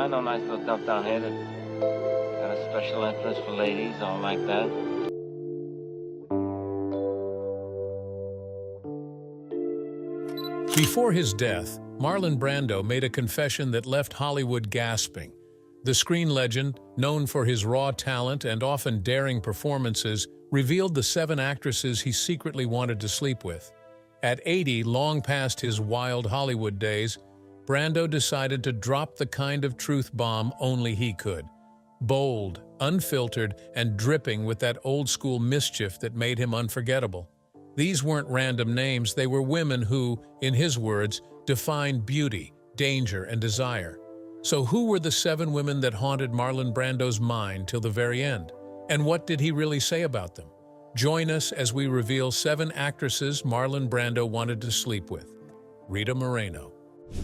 I know nice little stuff down here that got a special entrance for ladies, all like that. Before his death, Marlon Brando made a confession that left Hollywood gasping. The screen legend, known for his raw talent and often daring performances, revealed the 7 actresses he secretly wanted to sleep with. At 80, long past his wild Hollywood days, Brando decided to drop the kind of truth bomb only he could. Bold, unfiltered, and dripping with that old-school mischief that made him unforgettable. These weren't random names, they were women who, in his words, defined beauty, danger, and desire. So who were the 7 women that haunted Marlon Brando's mind till the very end? And what did he really say about them? Join us as we reveal 7 actresses Marlon Brando wanted to sleep with. Rita Moreno.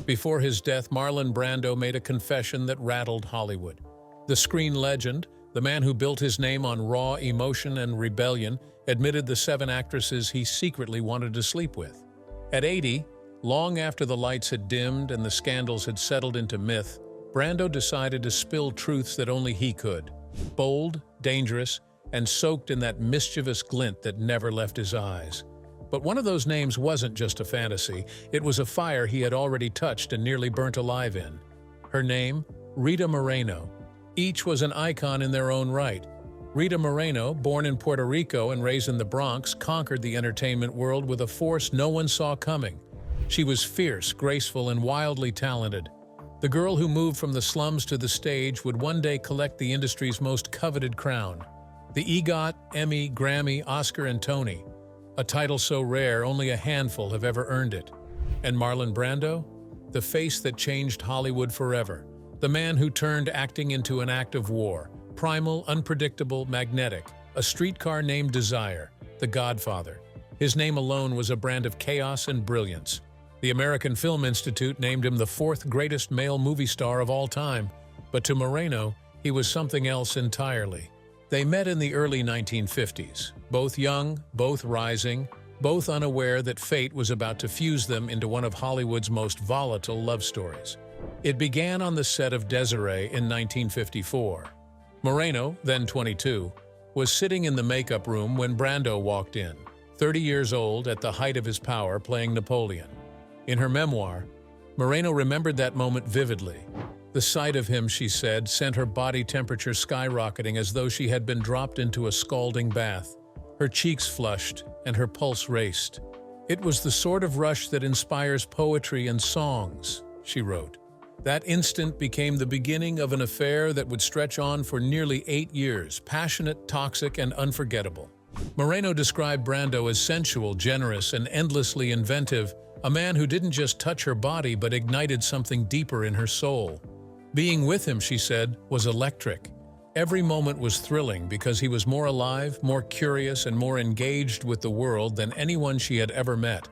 Before his death, Marlon Brando made a confession that rattled Hollywood. The screen legend, the man who built his name on raw emotion and rebellion, admitted the 7 actresses he secretly wanted to sleep with. At 80, long after the lights had dimmed and the scandals had settled into myth, Brando decided to spill truths that only he could. Bold, dangerous, and soaked in that mischievous glint that never left his eyes. But one of those names wasn't just a fantasy, it was a fire he had already touched and nearly burnt alive in. Her name? Rita Moreno. Each was an icon in their own right. Rita Moreno, born in Puerto Rico and raised in the Bronx, conquered the entertainment world with a force no one saw coming. She was fierce, graceful, and wildly talented. The girl who moved from the slums to the stage would one day collect the industry's most coveted crown. The EGOT, Emmy, Grammy, Oscar, and Tony. A title so rare, only a handful have ever earned it. And Marlon Brando? The face that changed Hollywood forever. The man who turned acting into an act of war. Primal, unpredictable, magnetic. A streetcar named Desire. The Godfather. His name alone was a brand of chaos and brilliance. The American Film Institute named him the 4th greatest male movie star of all time. But to Moreno, he was something else entirely. They met in the early 1950s, both young, both rising, both unaware that fate was about to fuse them into one of Hollywood's most volatile love stories. It began on the set of Desiree in 1954. Moreno, then 22, was sitting in the makeup room when Brando walked in, 30 years old at the height of his power playing Napoleon. In her memoir, Moreno remembered that moment vividly. The sight of him, she said, sent her body temperature skyrocketing as though she had been dropped into a scalding bath. Her cheeks flushed and her pulse raced. It was the sort of rush that inspires poetry and songs, she wrote. That instant became the beginning of an affair that would stretch on for nearly 8 years, passionate, toxic, and unforgettable. Moreno described Brando as sensual, generous, and endlessly inventive, a man who didn't just touch her body but ignited something deeper in her soul. Being with him, she said, was electric. Every moment was thrilling because he was more alive, more curious, and more engaged with the world than anyone she had ever met.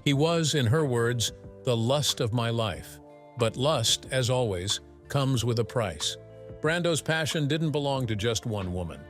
He was, in her words, the lust of my life. But lust, as always, comes with a price. Brando's passion didn't belong to just one woman.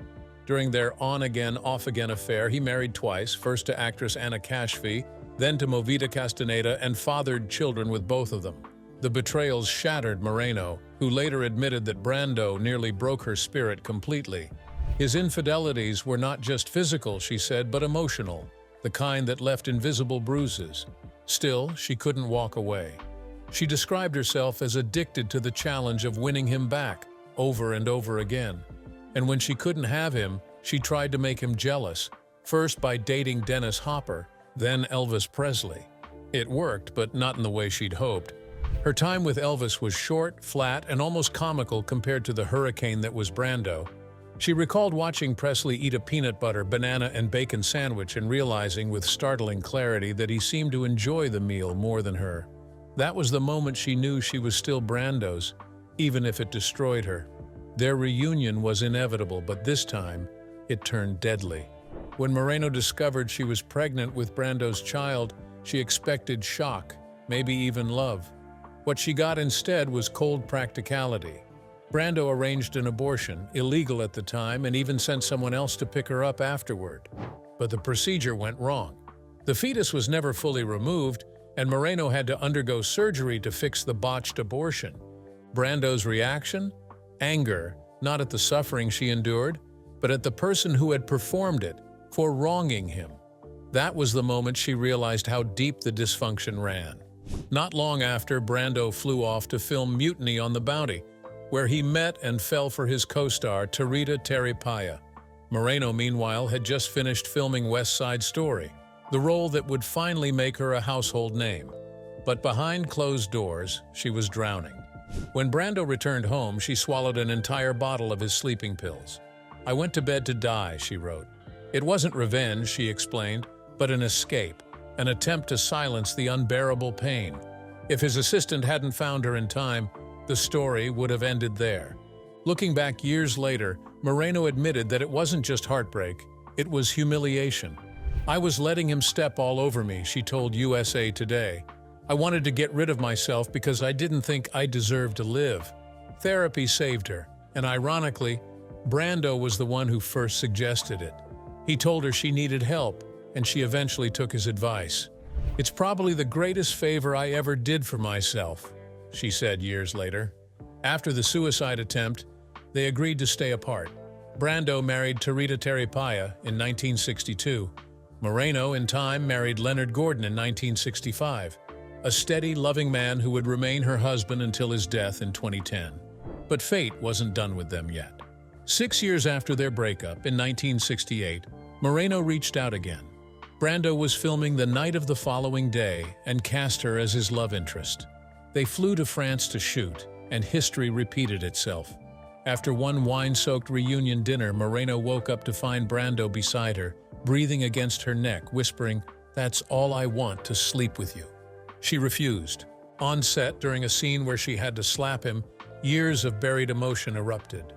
During their on-again, off-again affair, he married twice, first to actress Anna Kashfi, then to Movita Castaneda, and fathered children with both of them. The betrayals shattered Moreno, who later admitted that Brando nearly broke her spirit completely. His infidelities were not just physical, she said, but emotional, the kind that left invisible bruises. Still, she couldn't walk away. She described herself as addicted to the challenge of winning him back, over and over again. And when she couldn't have him, she tried to make him jealous, first by dating Dennis Hopper, then Elvis Presley. It worked, but not in the way she'd hoped. Her time with Elvis was short, flat, and almost comical compared to the hurricane that was Brando. She recalled watching Presley eat a peanut butter, banana, and bacon sandwich and realizing with startling clarity that he seemed to enjoy the meal more than her. That was the moment she knew she was still Brando's, even if it destroyed her. Their reunion was inevitable, but this time, it turned deadly. When Moreno discovered she was pregnant with Brando's child, she expected shock, maybe even love. What she got instead was cold practicality. Brando arranged an abortion, illegal at the time, and even sent someone else to pick her up afterward. But the procedure went wrong. The fetus was never fully removed, and Moreno had to undergo surgery to fix the botched abortion. Brando's reaction? Anger, not at the suffering she endured, but at the person who had performed it, for wronging him. That was the moment she realized how deep the dysfunction ran. Not long after, Brando flew off to film Mutiny on the Bounty, where he met and fell for his co-star Tarita Teriipaia. Moreno, meanwhile, had just finished filming West Side Story, the role that would finally make her a household name. But behind closed doors, she was drowning. When Brando returned home, she swallowed an entire bottle of his sleeping pills. "I went to bed to die," she wrote. It wasn't revenge, she explained, but an escape, an attempt to silence the unbearable pain. If his assistant hadn't found her in time, the story would have ended there. Looking back years later, Moreno admitted that it wasn't just heartbreak, it was humiliation. "I was letting him step all over me," she told USA Today. "I wanted to get rid of myself because I didn't think I deserved to live." Therapy saved her, and ironically, Brando was the one who first suggested it. He told her she needed help, and she eventually took his advice. "It's probably the greatest favor I ever did for myself," she said years later. After the suicide attempt, they agreed to stay apart. Brando married Tarita Teriipaia in 1962. Moreno, in time, married Leonard Gordon in 1965, a steady, loving man who would remain her husband until his death in 2010. But fate wasn't done with them yet. 6 years after their breakup, in 1968, Moreno reached out again. Brando was filming the night of the following day and cast her as his love interest. They flew to France to shoot, and history repeated itself. After one wine-soaked reunion dinner, Moreno woke up to find Brando beside her, breathing against her neck, whispering, "That's all I want, to sleep with you." She refused. On set, during a scene where she had to slap him, years of buried emotion erupted.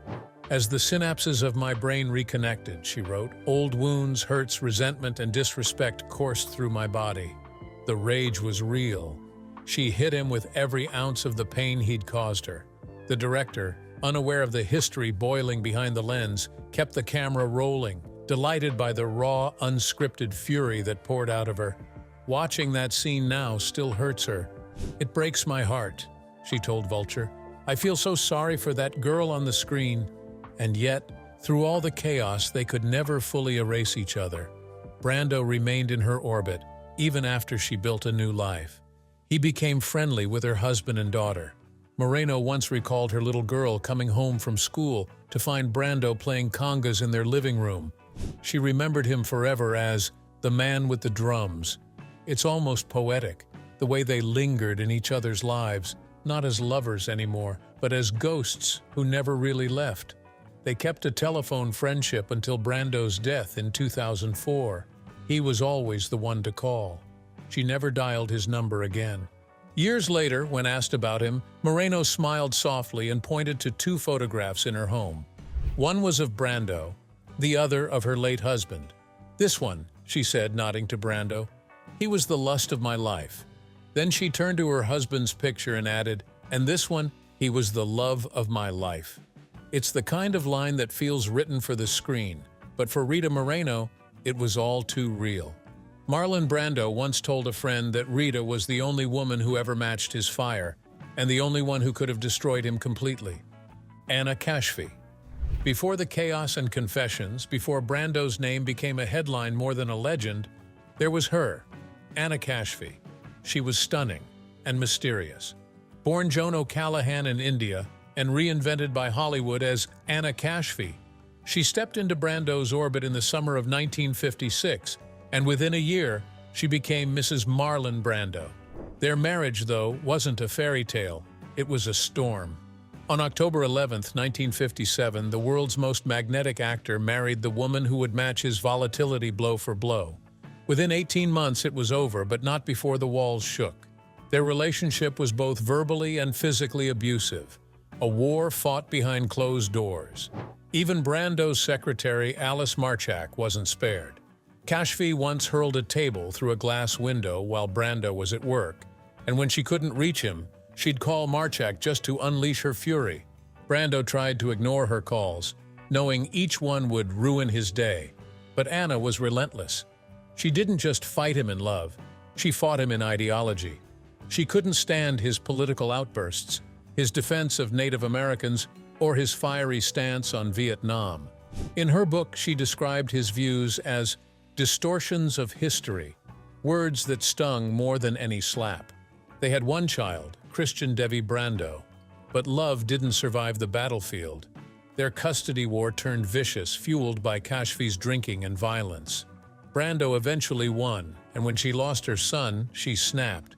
"As the synapses of my brain reconnected," she wrote, "old wounds, hurts, resentment, and disrespect coursed through my body. The rage was real." She hit him with every ounce of the pain he'd caused her. The director, unaware of the history boiling behind the lens, kept the camera rolling, delighted by the raw, unscripted fury that poured out of her. "Watching that scene now still hurts her. It breaks my heart," she told Vulture. "I feel so sorry for that girl on the screen." And yet, through all the chaos, they could never fully erase each other. Brando remained in her orbit, even after she built a new life. He became friendly with her husband and daughter. Moreno once recalled her little girl coming home from school to find Brando playing congas in their living room. She remembered him forever as the man with the drums. It's almost poetic, the way they lingered in each other's lives, not as lovers anymore, but as ghosts who never really left. They kept a telephone friendship until Brando's death in 2004. He was always the one to call. She never dialed his number again. Years later, when asked about him, Moreno smiled softly and pointed to 2 photographs in her home. One was of Brando, the other of her late husband. "This one," she said, nodding to Brando. "He was the lust of my life." Then she turned to her husband's picture and added, "And this one, he was the love of my life." It's the kind of line that feels written for the screen, but for Rita Moreno, it was all too real. Marlon Brando once told a friend that Rita was the only woman who ever matched his fire, and the only one who could have destroyed him completely. Anna Kashfi. Before the chaos and confessions, before Brando's name became a headline more than a legend, there was her, Anna Kashfi. She was stunning and mysterious. Born Joan O'Callaghan in India and reinvented by Hollywood as Anna Kashfi, she stepped into Brando's orbit in the summer of 1956, and within a year, she became Mrs. Marlon Brando. Their marriage, though, wasn't a fairy tale. It was a storm. On October 11, 1957, the world's most magnetic actor married the woman who would match his volatility blow for blow. Within 18 months, it was over, but not before the walls shook. Their relationship was both verbally and physically abusive, a war fought behind closed doors. Even Brando's secretary, Alice Marchak, wasn't spared. Kashfi once hurled a table through a glass window while Brando was at work, and when she couldn't reach him, she'd call Marchak just to unleash her fury. Brando tried to ignore her calls, knowing each one would ruin his day. But Anna was relentless. She didn't just fight him in love, she fought him in ideology. She couldn't stand his political outbursts. his defense of Native Americans, or his fiery stance on Vietnam. In her book, she described his views as distortions of history, words that stung more than any slap. They had one child, Christian Devi Brando, but love didn't survive the battlefield. Their custody war turned vicious, fueled by Kashfi's drinking and violence. Brando eventually won, and when she lost her son, she snapped.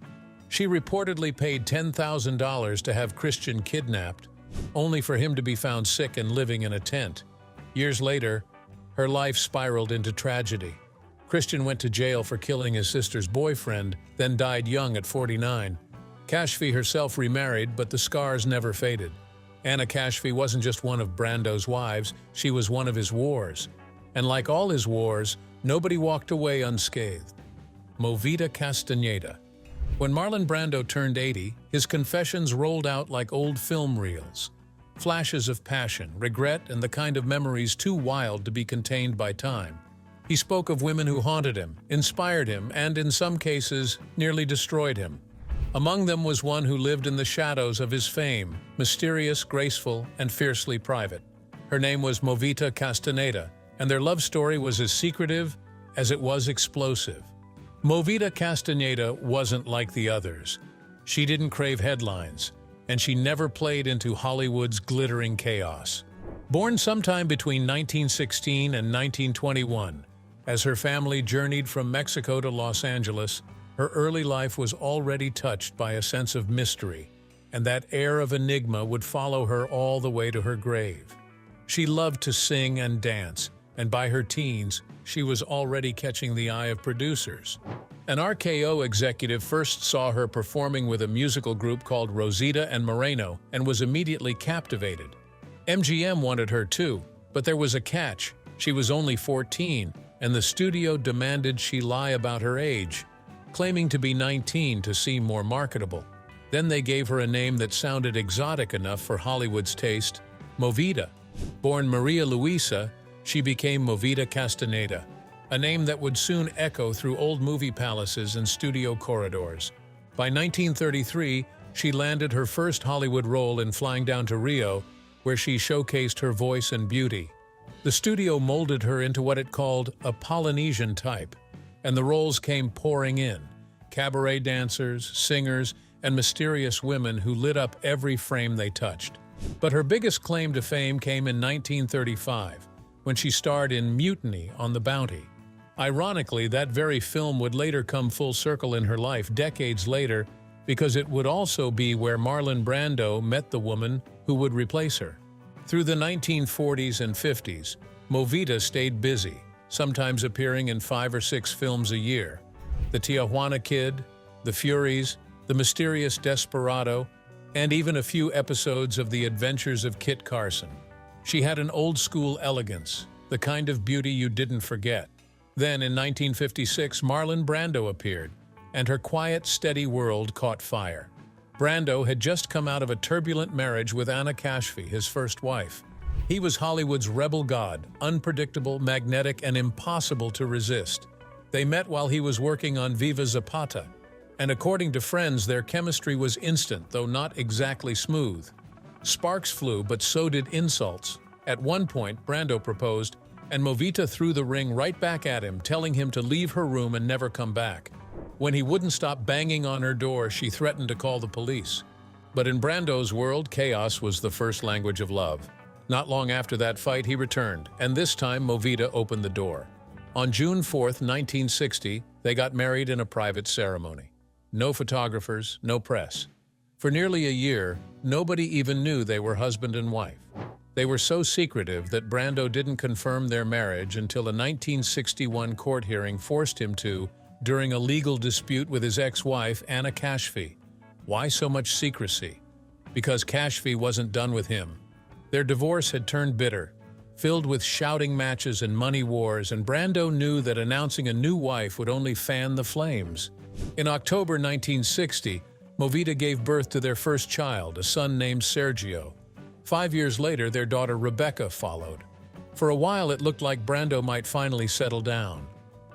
She reportedly paid $10,000 to have Christian kidnapped, only for him to be found sick and living in a tent. Years later, her life spiraled into tragedy. Christian went to jail for killing his sister's boyfriend, then died young at 49. Kashfi herself remarried, but the scars never faded. Anna Kashfi wasn't just one of Brando's wives, she was one of his wars. And like all his wars, nobody walked away unscathed. Movita Castaneda. When Marlon Brando turned 80, his confessions rolled out like old film reels. Flashes of passion, regret, and the kind of memories too wild to be contained by time. He spoke of women who haunted him, inspired him, and in some cases, nearly destroyed him. Among them was one who lived in the shadows of his fame, mysterious, graceful, and fiercely private. Her name was Movita Castaneda, and their love story was as secretive as it was explosive. Movita Castaneda wasn't like the others. She didn't crave headlines, and she never played into Hollywood's glittering chaos. Born sometime between 1916 and 1921, as her family journeyed from Mexico to Los Angeles, her early life was already touched by a sense of mystery, and that air of enigma would follow her all the way to her grave. She loved to sing and dance, and by her teens, she was already catching the eye of producers. An RKO executive first saw her performing with a musical group called Rita Moreno and was immediately captivated. MGM wanted her too, but there was a catch. She was only 14, and the studio demanded she lie about her age, claiming to be 19 to seem more marketable. Then they gave her a name that sounded exotic enough for Hollywood's taste, Movita. Born Maria Luisa, she became Movita Castaneda, a name that would soon echo through old movie palaces and studio corridors. By 1933, she landed her first Hollywood role in Flying Down to Rio, where she showcased her voice and beauty. The studio molded her into what it called a Polynesian type, and the roles came pouring in: cabaret dancers, singers, and mysterious women who lit up every frame they touched. But her biggest claim to fame came in 1935, when she starred in Mutiny on the Bounty. Ironically, that very film would later come full circle in her life decades later, because it would also be where Marlon Brando met the woman who would replace her. Through the 1940s and 50s, Movita stayed busy, sometimes appearing in 5 or 6 films a year. The Tijuana Kid, The Furies, The Mysterious Desperado, and even a few episodes of The Adventures of Kit Carson. She had an old-school elegance, the kind of beauty you didn't forget. Then, in 1956, Marlon Brando appeared, and her quiet, steady world caught fire. Brando had just come out of a turbulent marriage with Anna Kashfi, his first wife. He was Hollywood's rebel god, unpredictable, magnetic, and impossible to resist. They met while he was working on Viva Zapata, and according to friends, their chemistry was instant, though not exactly smooth. Sparks flew, but so did insults. At one point, Brando proposed, and Movita threw the ring right back at him, telling him to leave her room and never come back. When he wouldn't stop banging on her door, she threatened to call the police. But in Brando's world, chaos was the first language of love. Not long after that fight, he returned, and this time Movita opened the door. On June 4, 1960, they got married in a private ceremony. No photographers, no press. For nearly a year, nobody even knew they were husband and wife. They were so secretive that Brando didn't confirm their marriage until a 1961 court hearing forced him to, during a legal dispute with his ex-wife, Anna Kashfi. Why so much secrecy? Because Kashfi wasn't done with him. Their divorce had turned bitter, filled with shouting matches and money wars, and Brando knew that announcing a new wife would only fan the flames. In October 1960, Movita gave birth to their first child, a son named Sergio. 5 years later, their daughter Rebecca followed. For a while, it looked like Brando might finally settle down.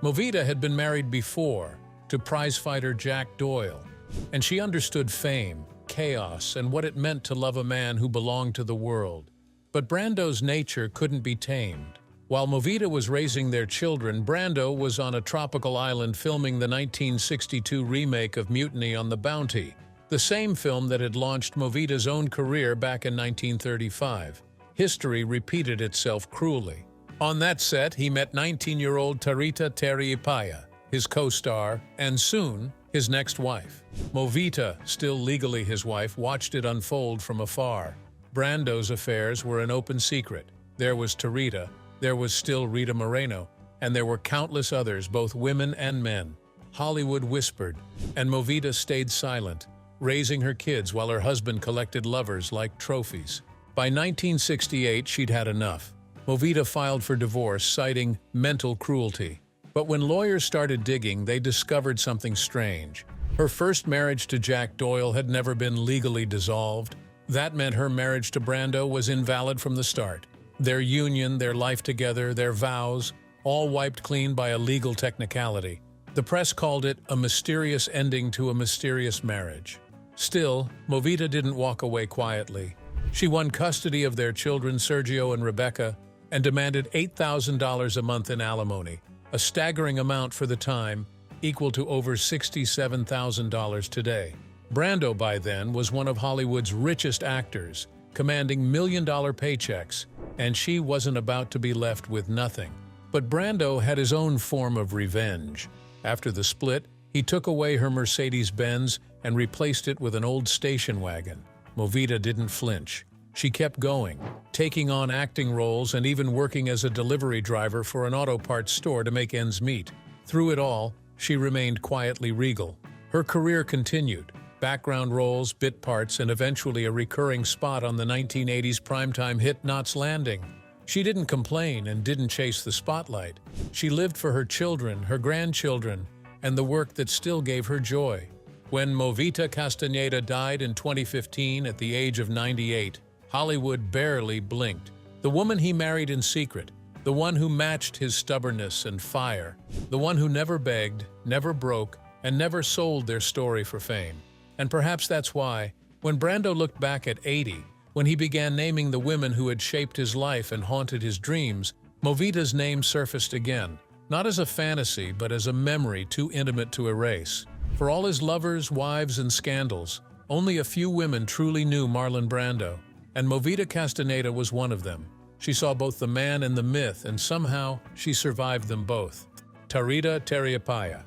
Movita had been married before, to prizefighter Jack Doyle, and she understood fame, chaos, and what it meant to love a man who belonged to the world. But Brando's nature couldn't be tamed. While Movita was raising their children, Brando was on a tropical island filming the 1962 remake of Mutiny on the Bounty, the same film that had launched Movita's own career back in 1935. History repeated itself cruelly. On that set, he met 19-year-old Tarita Teriipaia, his co-star, and soon, his next wife. Movita, still legally his wife, watched it unfold from afar. Brando's affairs were an open secret. There was Tarita, there was still Rita Moreno, and there were countless others, both women and men. Hollywood whispered, and Movita stayed silent, raising her kids while her husband collected lovers like trophies. By 1968, she'd had enough. Movita filed for divorce, citing mental cruelty. But when lawyers started digging, they discovered something strange. Her first marriage to Jack Doyle had never been legally dissolved. That meant her marriage to Brando was invalid from the start. Their union, their life together, their vows, all wiped clean by a legal technicality. The press called it a mysterious ending to a mysterious marriage. Still, Movita didn't walk away quietly. She won custody of their children, Sergio and Rebecca, and demanded $8,000 a month in alimony, a staggering amount for the time, equal to over $67,000 today. Brando, by then, was one of Hollywood's richest actors, commanding million-dollar paychecks, and she wasn't about to be left with nothing. But Brando had his own form of revenge. After the split, he took away her Mercedes-Benz and replaced it with an old station wagon. Movita didn't flinch. She kept going, taking on acting roles and even working as a delivery driver for an auto parts store to make ends meet. Through it all, she remained quietly regal. Her career continued. Background roles, bit parts, and eventually a recurring spot on the 1980s primetime hit Knots Landing. She didn't complain and didn't chase the spotlight. She lived for her children, her grandchildren, and the work that still gave her joy. When Movita Castaneda died in 2015 at the age of 98, Hollywood barely blinked. The woman he married in secret, the one who matched his stubbornness and fire, the one who never begged, never broke, and never sold their story for fame. And perhaps that's why, when Brando looked back at 80, when he began naming the women who had shaped his life and haunted his dreams, Movita's name surfaced again, not as a fantasy, but as a memory too intimate to erase. For all his lovers, wives, and scandals, only a few women truly knew Marlon Brando, and Movita Castaneda was one of them. She saw both the man and the myth, and somehow she survived them both. Tarita Teriipaia.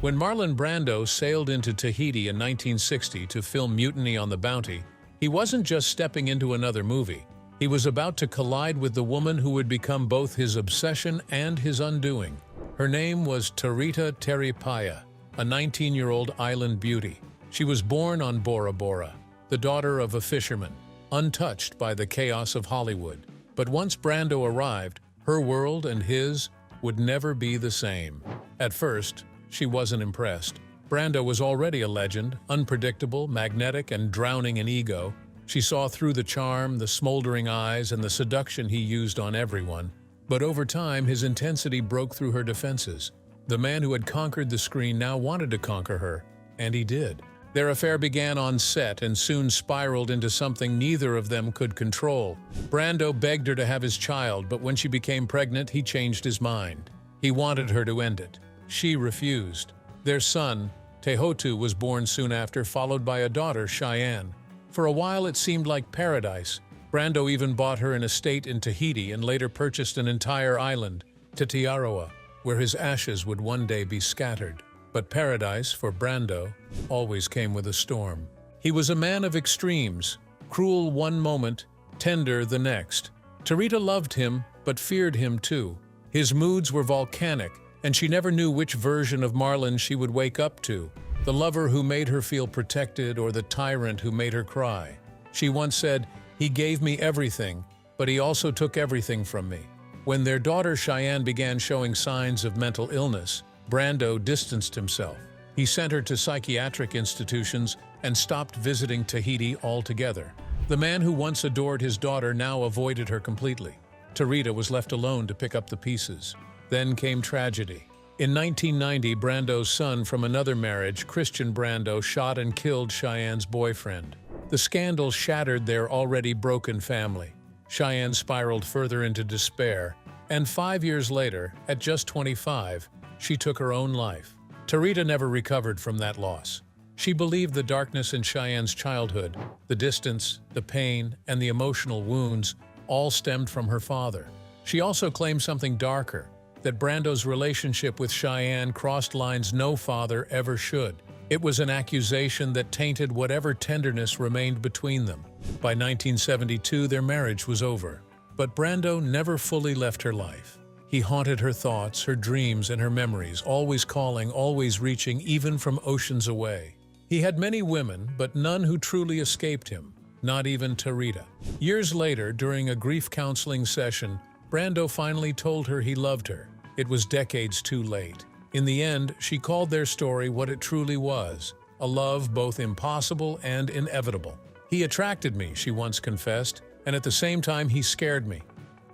When Marlon Brando sailed into Tahiti in 1960 to film Mutiny on the Bounty, he wasn't just stepping into another movie. He was about to collide with the woman who would become both his obsession and his undoing. Her name was Tarita Teriipaia, a 19-year-old island beauty. She was born on Bora Bora, the daughter of a fisherman, untouched by the chaos of Hollywood. But once Brando arrived, her world and his would never be the same. At first, she wasn't impressed. Brando was already a legend, unpredictable, magnetic, and drowning in ego. She saw through the charm, the smoldering eyes, and the seduction he used on everyone. But over time, his intensity broke through her defenses. The man who had conquered the screen now wanted to conquer her, and he did. Their affair began on set and soon spiraled into something neither of them could control. Brando begged her to have his child, but when she became pregnant, he changed his mind. He wanted her to end it. She refused. Their son, Tehotu, was born soon after, followed by a daughter, Cheyenne. For a while it seemed like paradise. Brando even bought her an estate in Tahiti and later purchased an entire island, Tetiaroa, where his ashes would one day be scattered. But paradise, for Brando, always came with a storm. He was a man of extremes, cruel one moment, tender the next. Tarita loved him, but feared him too. His moods were volcanic, and she never knew which version of Marlon she would wake up to, the lover who made her feel protected or the tyrant who made her cry. She once said, "He gave me everything, but he also took everything from me." When their daughter Cheyenne began showing signs of mental illness, Brando distanced himself. He sent her to psychiatric institutions and stopped visiting Tahiti altogether. The man who once adored his daughter now avoided her completely. Tarita was left alone to pick up the pieces. Then came tragedy. In 1990, Brando's son from another marriage, Christian Brando, shot and killed Cheyenne's boyfriend. The scandal shattered their already broken family. Cheyenne spiraled further into despair, and 5 years later, at just 25, she took her own life. Tarita never recovered from that loss. She believed the darkness in Cheyenne's childhood, the distance, the pain, and the emotional wounds, all stemmed from her father. She also claimed something darker, that Brando's relationship with Cheyenne crossed lines no father ever should. It was an accusation that tainted whatever tenderness remained between them. By 1972, their marriage was over. But Brando never fully left her life. He haunted her thoughts, her dreams, and her memories, always calling, always reaching, even from oceans away. He had many women, but none who truly escaped him, not even Tarita. Years later, during a grief counseling session, Brando finally told her he loved her. It was decades too late. In the end, she called their story what it truly was, a love both impossible and inevitable. He attracted me, she once confessed, and at the same time he scared me.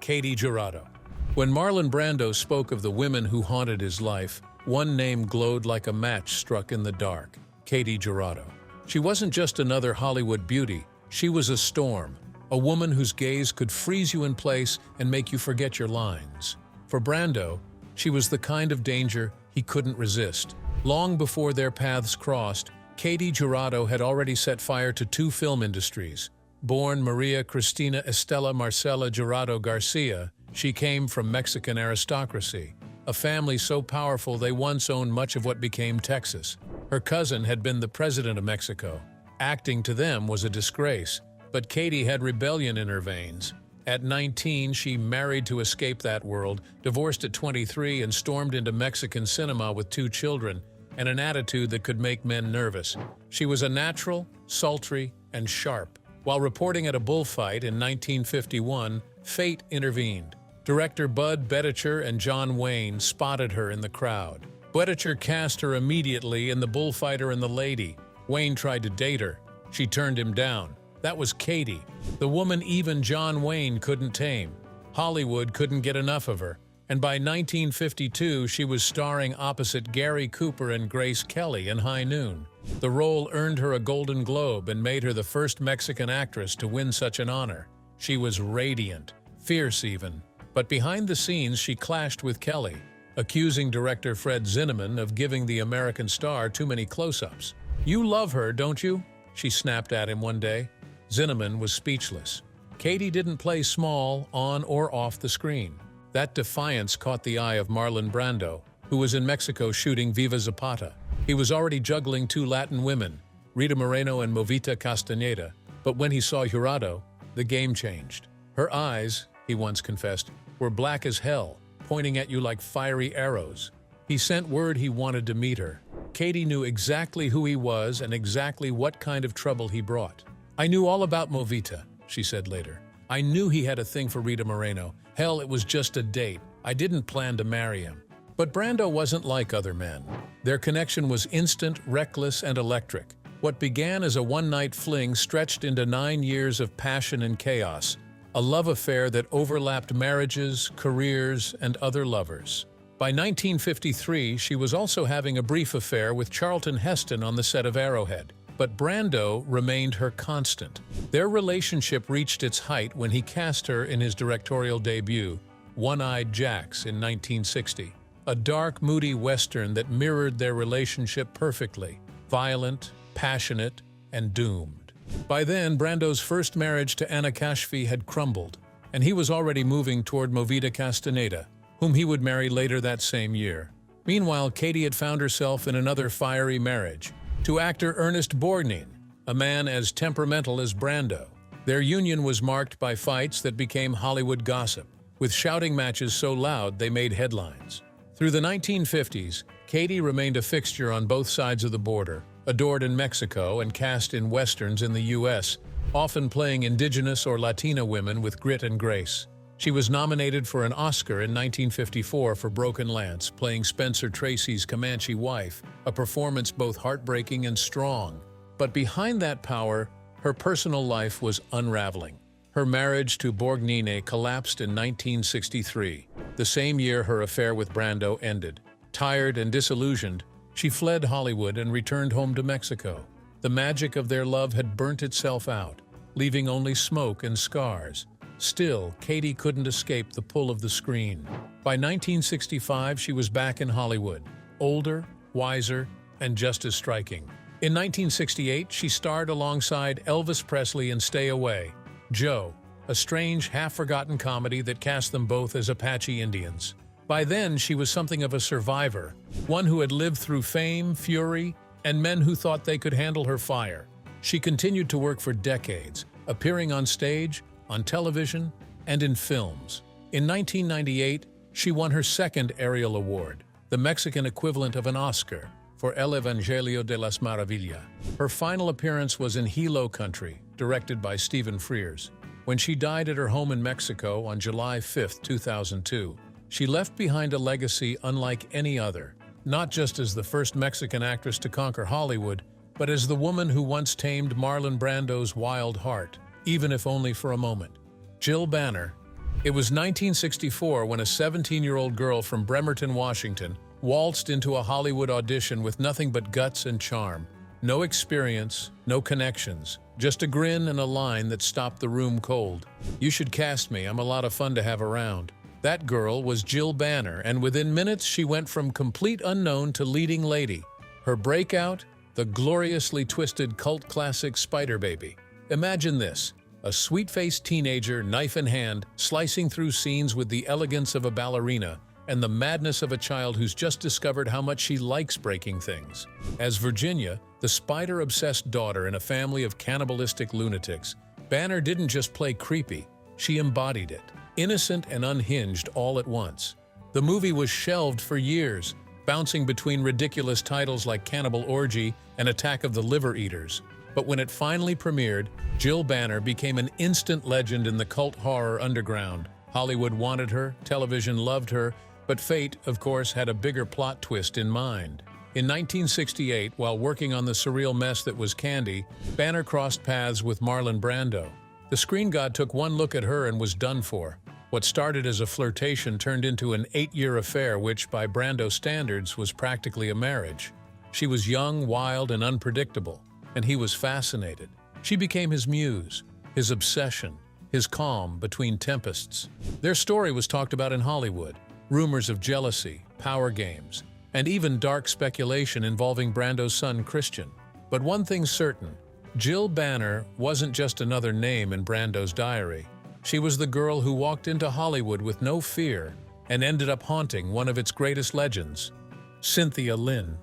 Katy Jurado. When Marlon Brando spoke of the women who haunted his life, one name glowed like a match struck in the dark: Katy Jurado. She wasn't just another Hollywood beauty, she was a storm, a woman whose gaze could freeze you in place and make you forget your lines. For Brando, she was the kind of danger he couldn't resist. Long before their paths crossed, Katy Jurado had already set fire to 2 film industries. Born Maria Cristina Estela Marcela Jurado Garcia, she came from Mexican aristocracy, a family so powerful they once owned much of what became Texas. Her cousin had been the president of Mexico. Acting to them was a disgrace, but Katy had rebellion in her veins. At 19, she married to escape that world, divorced at 23, and stormed into Mexican cinema with 2 children and an attitude that could make men nervous. She was a natural, sultry, and sharp. While reporting at a bullfight in 1951, fate intervened. Director Bud Boetticher and John Wayne spotted her in the crowd. Boetticher cast her immediately in The Bullfighter and the Lady. Wayne tried to date her. She turned him down. That was Katy, the woman even John Wayne couldn't tame. Hollywood couldn't get enough of her, and by 1952 she was starring opposite Gary Cooper and Grace Kelly in High Noon. The role earned her a Golden Globe and made her the first Mexican actress to win such an honor. She was radiant, fierce even, but behind the scenes she clashed with Kelly, accusing director Fred Zinnemann of giving the American star too many close-ups. "You love her, don't you?" she snapped at him one day. Zinnemann was speechless. Katy didn't play small on or off the screen. That defiance caught the eye of Marlon Brando, who was in Mexico shooting Viva Zapata. He was already juggling 2 Latin women, Rita Moreno and Movita Castaneda, but when he saw Jurado, the game changed. Her eyes, he once confessed, were black as hell, pointing at you like fiery arrows. He sent word he wanted to meet her. Katy knew exactly who he was and exactly what kind of trouble he brought. "I knew all about Movita," she said later. "I knew he had a thing for Rita Moreno. Hell, it was just a date. I didn't plan to marry him." But Brando wasn't like other men. Their connection was instant, reckless, and electric. What began as a one-night fling stretched into 9 years of passion and chaos, a love affair that overlapped marriages, careers, and other lovers. By 1953, she was also having a brief affair with Charlton Heston on the set of Arrowhead. But Brando remained her constant. Their relationship reached its height when he cast her in his directorial debut, One-Eyed Jacks, in 1960. A dark, moody western that mirrored their relationship perfectly. Violent, passionate, and doomed. By then, Brando's first marriage to Anna Kashfi had crumbled, and he was already moving toward Movita Castaneda, whom he would marry later that same year. Meanwhile, Katy had found herself in another fiery marriage, to actor Ernest Borgnine, a man as temperamental as Brando. Their union was marked by fights that became Hollywood gossip, with shouting matches so loud they made headlines. Through the 1950s, Katy remained a fixture on both sides of the border, adored in Mexico and cast in westerns in the U.S., often playing indigenous or Latina women with grit and grace. She was nominated for an Oscar in 1954 for Broken Lance, playing Spencer Tracy's Comanche wife, a performance both heartbreaking and strong. But behind that power, her personal life was unraveling. Her marriage to Borgnine collapsed in 1963, the same year her affair with Brando ended. Tired and disillusioned, she fled Hollywood and returned home to Mexico. The magic of their love had burnt itself out, leaving only smoke and scars. Still, Katy couldn't escape the pull of the screen. By 1965, she was back in Hollywood, older, wiser, and just as striking. In 1968, she starred alongside Elvis Presley in Stay Away, Joe, a strange, half-forgotten comedy that cast them both as Apache Indians. By then, she was something of a survivor, one who had lived through fame, fury, and men who thought they could handle her fire. She continued to work for decades, appearing on stage, on television, and in films. In 1998, she won her second Ariel Award, the Mexican equivalent of an Oscar, for El Evangelio de las Maravillas. Her final appearance was in Hilo Country, directed by Stephen Frears. When she died at her home in Mexico on July 5, 2002, she left behind a legacy unlike any other, not just as the first Mexican actress to conquer Hollywood, but as the woman who once tamed Marlon Brando's wild heart, even if only for a moment. Jill Banner. It was 1964 when a 17-year-old girl from Bremerton, Washington, waltzed into a Hollywood audition with nothing but guts and charm. No experience, no connections, just a grin and a line that stopped the room cold. "You should cast me, I'm a lot of fun to have around." That girl was Jill Banner, and within minutes she went from complete unknown to leading lady. Her breakout, the gloriously twisted cult classic Spider Baby. Imagine this, a sweet-faced teenager, knife in hand, slicing through scenes with the elegance of a ballerina and the madness of a child who's just discovered how much she likes breaking things. As Virginia, the spider-obsessed daughter in a family of cannibalistic lunatics, Banner didn't just play creepy, she embodied it. Innocent and unhinged all at once. The movie was shelved for years, bouncing between ridiculous titles like Cannibal Orgy and Attack of the Liver Eaters. But when it finally premiered, Jill Banner became an instant legend in the cult horror underground. Hollywood wanted her, television loved her, but fate, of course, had a bigger plot twist in mind. In 1968, while working on the surreal mess that was Candy, Banner crossed paths with Marlon Brando. The screen god took one look at her and was done for. What started as a flirtation turned into an 8-year affair which, by Brando standards, was practically a marriage. She was young, wild, and unpredictable, and he was fascinated. She became his muse, his obsession, his calm between tempests. Their story was talked about in Hollywood. Rumors of jealousy, power games, and even dark speculation involving Brando's son Christian. But one thing's certain, Jill Banner wasn't just another name in Brando's diary. She was the girl who walked into Hollywood with no fear and ended up haunting one of its greatest legends, Cynthia Lynn.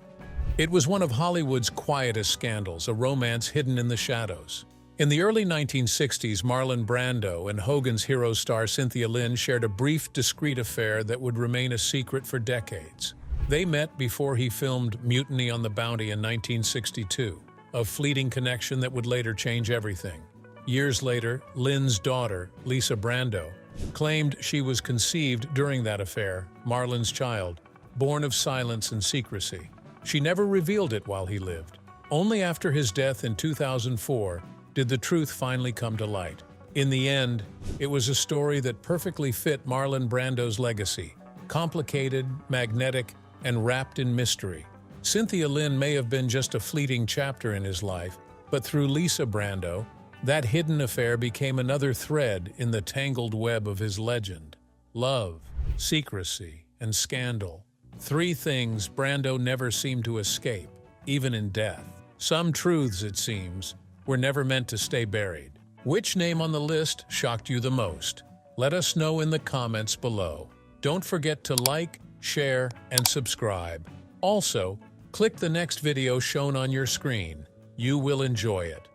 It was one of Hollywood's quietest scandals, a romance hidden in the shadows. In the early 1960s, Marlon Brando and Hogan's Hero star Cynthia Lynn shared a brief, discreet affair that would remain a secret for decades. They met before he filmed Mutiny on the Bounty in 1962, a fleeting connection that would later change everything. Years later, Lynn's daughter, Lisa Brando, claimed she was conceived during that affair, Marlon's child, born of silence and secrecy. She never revealed it while he lived. Only after his death in 2004 did the truth finally come to light. In the end, it was a story that perfectly fit Marlon Brando's legacy, complicated, magnetic, and wrapped in mystery. Cynthia Lynn may have been just a fleeting chapter in his life, but through Lisa Brando, that hidden affair became another thread in the tangled web of his legend. Love, secrecy, and scandal. Three things Brando never seemed to escape, even in death. Some truths, it seems, were never meant to stay buried. Which name on the list shocked you the most? Let us know in the comments below. Don't forget to like, share, and subscribe. Also, click the next video shown on your screen. You will enjoy it.